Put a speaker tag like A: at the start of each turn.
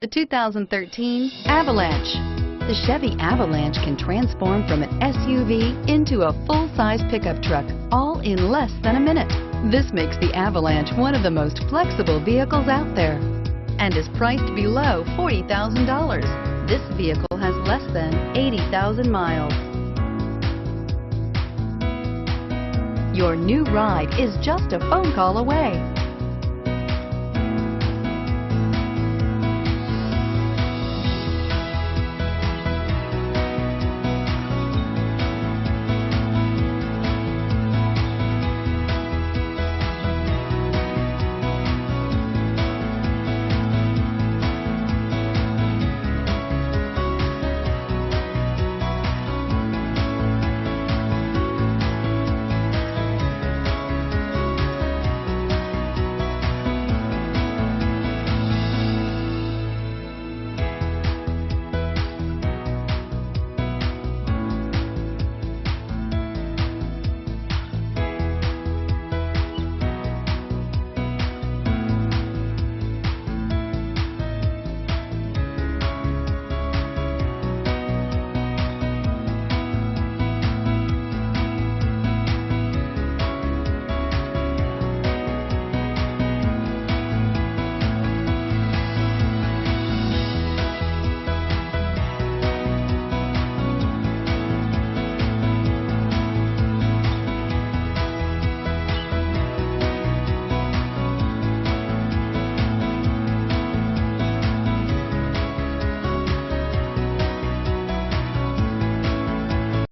A: The 2013 Avalanche. The Chevy Avalanche can transform from an SUV into a full-size pickup truck, all in less than a minute. This makes the Avalanche one of the most flexible vehicles out there and is priced below $40,000. This vehicle has less than 80,000 miles. Your new ride is just a phone call away.